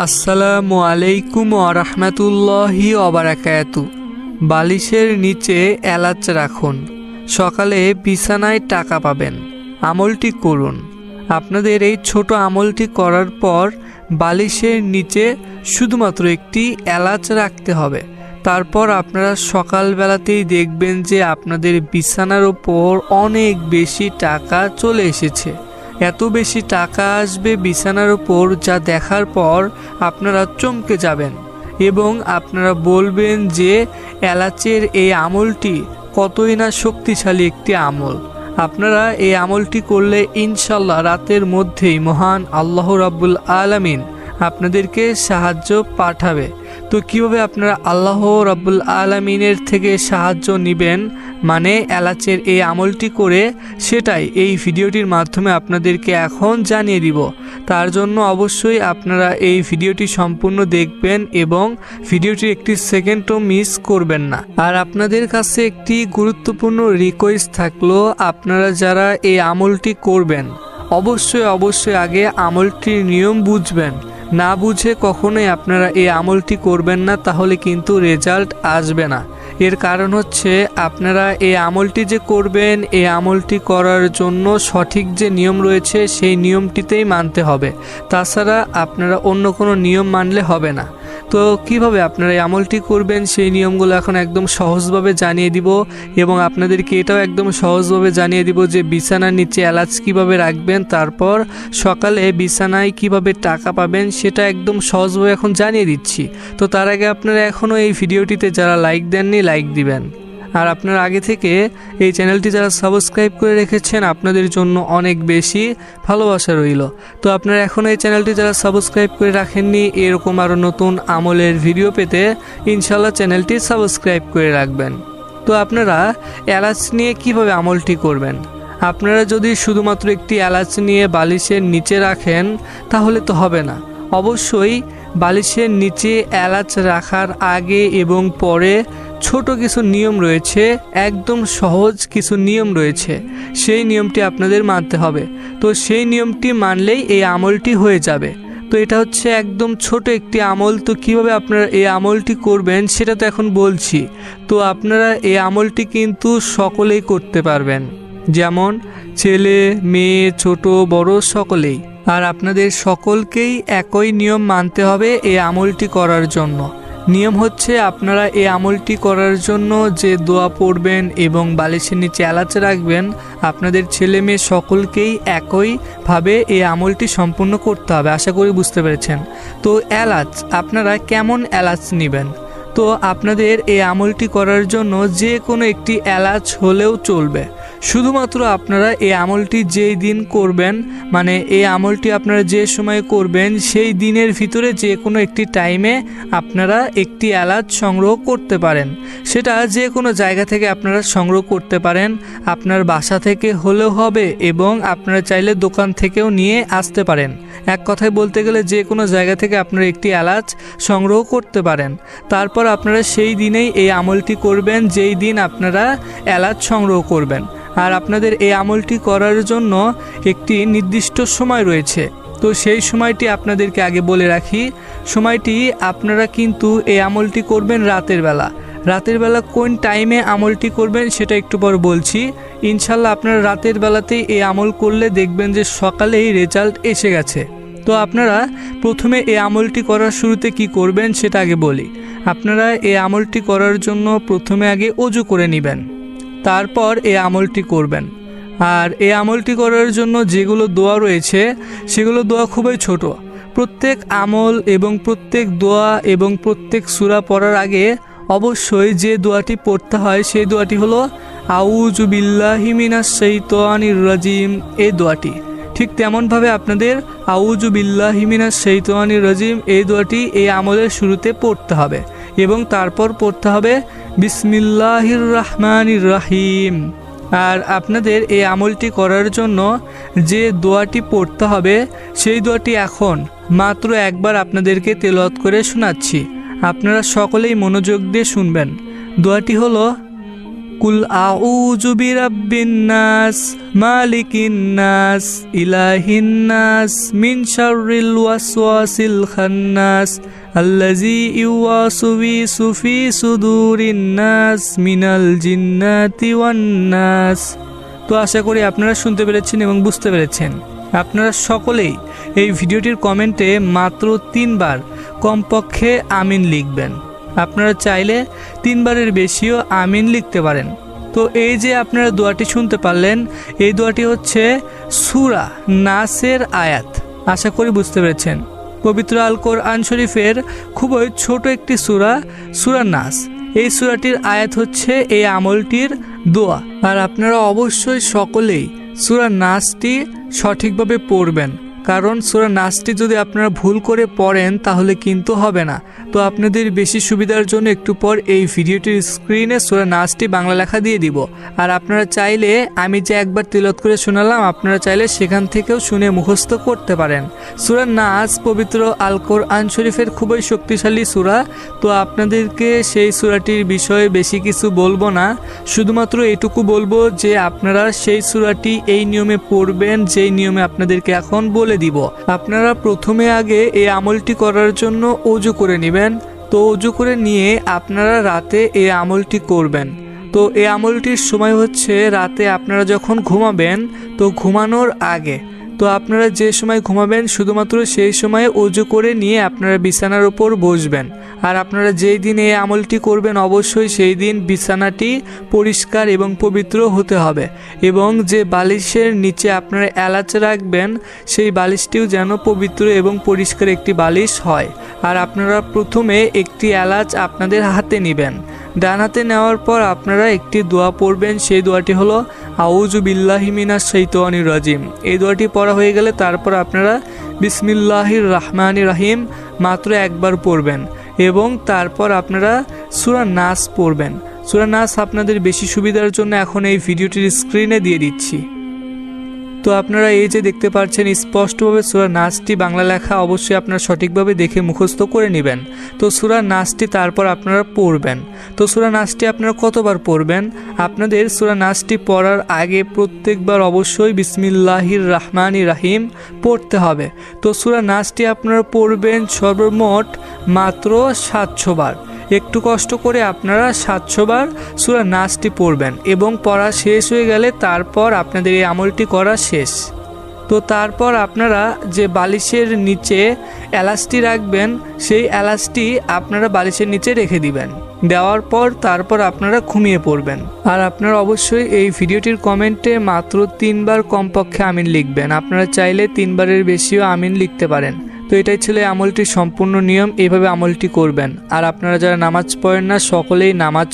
আসসালামু আলাইকুম ওয়া রাহমাতুল্লাহি ওয়া বারাকাতু। বালিশের নিচে এলাচ রাখুন, সকালে বিছানায় টাকা পাবেন। আমলটি করুন। আপনাদের এই ছোট আমলটি করার পর বালিশের নিচে শুধুমাত্র একটি এলাচ রাখতে হবে। তারপর আপনারা সকালবেলাতেই দেখবেন যে আপনাদের বিছানার ওপর অনেক বেশি টাকা চলে এসেছে। এত বেশি টাকা আসবে বিছানার উপর, যা দেখার পর আপনারা চমকে যাবেন এবং আপনারা বলবেন যে এলাচের এই আমলটি কতই না শক্তিশালী একটি আমল। আপনারা এই আমলটি করলে ইনশাল্লাহ রাতের মধ্যেই মহান আল্লাহ রাব্বুল আলামিন আপনাদেরকে সাহায্য পাঠাবে। তো কিভাবে আপনারা আল্লাহ রাব্বুল আলামিনের থেকে সাহায্য নেবেন, মানে এলাচের এই আমলটি করে, সেটাই এই ভিডিওটির মাধ্যমে আপনাদেরকে এখন জানিয়ে দিব। তার জন্য অবশ্যই আপনারা এই ভিডিওটি সম্পূর্ণ দেখবেন এবং ভিডিওটির একটি সেকেন্ডও মিস করবেন না। আর আপনাদের কাছে একটি গুরুত্বপূর্ণ রিকোয়েস্ট থাকলো, আপনারা যারা এই আমলটি করবেন অবশ্যই আগে আমলটির নিয়ম বুঝবেন। না বুঝে কখনোই আপনারা এই আমলটি করবেন না, তাহলে কিন্তু রেজাল্ট আসবে না। এর কারণ হচ্ছে আপনারা এই আমলটি যে করবেন, এই আমলটি করার জন্য সঠিক যে নিয়ম রয়েছে সেই নিয়মটিতেই মানতে হবে। তাছাড়া আপনারা অন্য কোনো নিয়ম মানলে হবে না। তো কিভাবে আপনারা এই আমলটি করবেন সেই নিয়মগুলো এখন একদম সহজভাবে জানিয়ে দিব এবং আপনাদেরকে এটাও একদম সহজভাবে জানিয়ে দিব যে বিছানার নিচে এলাচ কিভাবে রাখবেন, তারপর সকালে বিছানায় কিভাবে টাকা পাবেন সেটা একদম সহজভাবে এখন জানিয়ে দিচ্ছি। তো তার আগে আপনারা এখনও এই ভিডিওটিতে যারা লাইক দেননি লাইক দিবেন। আর আপনারা আগে থেকে এই চ্যানেলটি যারা সাবস্ক্রাইব করে রেখেছেন আপনাদের জন্য অনেক বেশি ভালোবাসা রইল। তো আপনারা এখন এই চ্যানেলটি যারা সাবস্ক্রাইব করে রাখেননি, এরকম আরও নতুন আমলের ভিডিও পেতে ইনশাল্লাহ চ্যানেলটি সাবস্ক্রাইব করে রাখবেন। তো আপনারা এলাচ নিয়ে কিভাবে আমলটি করবেন, আপনারা যদি শুধুমাত্র একটি এলাচ নিয়ে বালিশের নিচে রাখেন তাহলে তো হবে না। অবশ্যই বালিশের নিচে এলাচ রাখার আগে এবং পরে ছোট কিছু নিয়ম রয়েছে, একদম সহজ কিছু নিয়ম রয়েছে, সেই নিয়মটি আপনাদের মানতে হবে। তো সেই নিয়মটি মানলেই এই আমলটি হয়ে যাবে। তো এটা হচ্ছে একদম ছোট একটি আমল। তো কিভাবে আপনারা এই আমলটি করবেন সেটা তো এখন বলছি। তো আপনারা এই আমলটি কিন্তু সকলেই করতে পারবেন, যেমন ছেলে মেয়ে ছোট বড় সকলেই। আর আপনাদের সকলকেই একই নিয়ম মানতে হবে এই আমলটি করার জন্য। নিয়ম হচ্ছে আপনারা এই আমলটি করার জন্য যে দোয়া পড়বেন এবং বালিশের নিচে এলাচ রাখবেন, আপনাদের ছেলে মেয়ে সকলকেই একইভাবে এই আমলটি সম্পূর্ণ করতে হবে। আশা করি বুঝতে পেরেছেন। তো এলাচ আপনারা কেমন এলাচ নেবেন, তো আপনাদের এই আমলটি করার জন্য যে কোনো একটি এলাচ হলেও চলবে। শুধুমাত্র আপনারা এই আমলটি যেই দিন করবেন, মানে এই আমলটি আপনারা যে সময় করবেন সেই দিনের ভিতরে যে কোনো একটি টাইমে আপনারা একটি এলাচ সংগ্রহ করতে পারেন। সেটা যে কোনো জায়গা থেকে আপনারা সংগ্রহ করতে পারেন, আপনার বাসা থেকে হলেও হবে এবং আপনারা চাইলে দোকান থেকেও নিয়ে আসতে পারেন। এক কথায় বলতে গেলে যে কোনো জায়গা থেকে আপনারা একটি এলাচ সংগ্রহ করতে পারেন। তারপর আপনারা সেই দিনেই এই আমলটি করবেন যেই দিন আপনারা এলাচ সংগ্রহ করবেন। আর আপনাদের এই আমলটি করার জন্য একটি নির্দিষ্ট সময় রয়েছে। তো সেই সময়টি আপনাদেরকে আগে বলে রাখি। সময়টি আপনারা কিন্তু এই আমলটি করবেন রাতের বেলা। রাতের বেলা কোন টাইমে আমলটি করবেন সেটা একটু পর বলছি। ইনশাল্লাহ আপনারা রাতের বেলাতেই এই আমল করলে দেখবেন যে সকালেই রেজাল্ট এসে গেছে। তো আপনারা প্রথমে এই আমলটি করার শুরুতে কি করবেন সেটা আগে বলি। আপনারা এই আমলটি করার জন্য প্রথমে আগে ওযু করে নেবেন, তারপর এই আমলটি করবেন। আর এই আমলটি করার জন্য যেগুলো দোয়া রয়েছে সেগুলো দোয়া খুবই ছোট। প্রত্যেক আমল এবং প্রত্যেক দোয়া এবং প্রত্যেক সূরা পড়ার আগে অবশ্যই যে দোয়াটি পড়তে হয় সেই দোয়াটি হলো আউযু বিল্লাহি মিনাশ শাইতানির রাজিম। এই দোয়াটি ঠিক তেমনভাবে আপনাদের আউযু বিল্লাহি মিনাশ শাইতানির রাজিম এই দোয়াটি এই আমলের শুরুতে পড়তে হবে এবং তারপর পড়তে হবে বিসমিল্লাহির রহমানির রহিম। আর আপনাদের এই আমলটি করার জন্য যে দোয়াটি পড়তে হবে সেই দোয়াটি এখন মাত্র একবার আপনাদেরকে তেলাওয়াত করে শোনাচ্ছি। আপনারা সকলেই মনোযোগ দিয়ে শুনবেন। দোয়াটি হলো কুল আউযু বিরাব্বিন নাস মালিকিন নাস ইলাহিন নাস মিন শাররিল ওয়াসওয়াসিল খান্নাস আল্লাযী ইউওয়াসওয়িসু ফি সুদুরিন নাস মিনাল জিন্নাতি ওয়ান নাস। তো আশা করি আপনারা শুনতে পেরেছেন এবং বুঝতে পেরেছেন। আপনারা সকলেই এই ভিডিওটির কমেন্টে মাত্র 3 বার কমপক্ষে আমিন লিখবেন। আপনারা চাইলে 3 বারের বেশিও আমিন লিখতে পারেন। তো এই যে আপনারা দোয়াটি শুনতে পারলেন, এই দোয়াটি হচ্ছে সূরা নাসের আয়াত। আশা করি বুঝতে পেরেছেন। পবিত্র আল কোরআন শরীফের খুবই ছোট একটি সূরা, সূরা নাস। এই সূরাটির আয়াত হচ্ছে এই আমলটির দোয়া। আর আপনারা অবশ্যই সকলেই সূরা নাসটি সঠিকভাবে পড়বেন, কারণ সূরা নাসটি যদি আপনারা ভুল করে পড়েন তাহলে কিন্তু হবে না। তো আপনাদের বেশি সুবিধার জন্য একটু পর এই ভিডিওটির স্ক্রিনে সূরা নাসটি বাংলা লেখা দিয়ে দিব। আর আপনারা চাইলে আমি যে একবার তিলাওয়াত করে শোনালাম, আপনারা চাইলে সেখান থেকেও শুনে মুখস্থ করতে পারেন। সূরা নাস পবিত্র আল কোরআন শরীফের খুবই শক্তিশালী সূরা। তো আপনাদেরকে সেই সূরাটির বিষয়ে বেশি কিছু বলবো না, শুধুমাত্র এটুকু বলবো যে আপনারা সেই সূরাটি এই নিয়মে পড়বেন যেই নিয়মে আপনাদেরকে এখন বলে দিব। আপনারা প্রথমে আগে এই আমলটি করার জন্য ওযু করে নেবেন। তো ওযু করে নিয়ে আপনারা রাতে এই আমলটি করবেন। তো এই আমলটির সময় হচ্ছে রাতে আপনারা যখন ঘুমাবেন, তো ঘুমানোর আগে। তো আপনারা যে সময় ঘুমাবেন শুধুমাত্র সেই সময়ে ওযু করে নিয়ে আপনারা বিছানার উপর বসবেন। আর আপনারা যেই দিন এই আমলটি করবেন অবশ্যই সেই দিন বিছানাটি পরিষ্কার এবং পবিত্র হতে হবে, এবং যে বালিশের নিচে আপনারা এলাচ রাখবেন সেই বালিশটিও যেন পবিত্র এবং পরিষ্কার একটি বালিশ হয়। আর আপনারা প্রথমে একটি এলাচ আপনাদের হাতে নেবেন। ডান হাতে নেওয়ার পর আপনারা একটি দোয়া পড়বেন। সেই দোয়াটি হলো আউযু বিল্লাহি মিনাশ শাইতানির রাজিম। এই দোয়াটি পড়া হয়ে গেলে তারপর আপনারা বিসমিল্লাহির রহমানির রহিম মাত্র একবার পড়বেন, এবং তারপর আপনারা সূরা নাস পড়বেন। সূরা নাস আপনাদের বেশি সুবিধার জন্য এখন এই ভিডিওটির স্ক্রিনে দিয়ে দিচ্ছি। তো আপনারা এই যে দেখতে পাচ্ছেন স্পষ্টভাবে সূরা নাসটি বাংলা লেখা, অবশ্যই আপনারা সঠিকভাবে দেখে মুখস্থ করে নেবেন। তো সূরা নাসটি তারপর আপনারা পড়বেন। তো সূরা নাসটি আপনারা কতবার পড়বেন? আপনাদের সূরা নাসটি পড়ার আগে প্রত্যেকবার অবশ্যই বিসমিল্লাহির রহমানির রহিম পড়তে হবে। তো সূরা নাসটি আপনারা পড়বেন সর্বমোট মাত্র 700 বার। একটু কষ্ট করে আপনারা 700 বার সূরা নাসটি পড়বেন, এবং পড়া শেষ হয়ে গেলে তারপর আপনাদের এই আমলটি করা শেষ। তো তারপর আপনারা যে বালিশের নিচে এলাচটি রাখবেন সেই এলাচটি আপনারা বালিশের নিচে রেখে দিবেন। দেওয়ার পর তারপর আপনারা ঘুমিয়ে পড়বেন। আর আপনারা অবশ্যই এই ভিডিওটির কমেন্টে মাত্র 3 বার কমপক্ষে আমিন লিখবেন। আপনারা চাইলে 3 বারের বেশিও আমিন লিখতে পারেন। তো এটাই ছিল আমলটির সম্পূর্ণ নিয়ম। এইভাবে আমলটি করবেন। আর আপনারা যারা নামাজ পড়েন না সকলেই নামাজ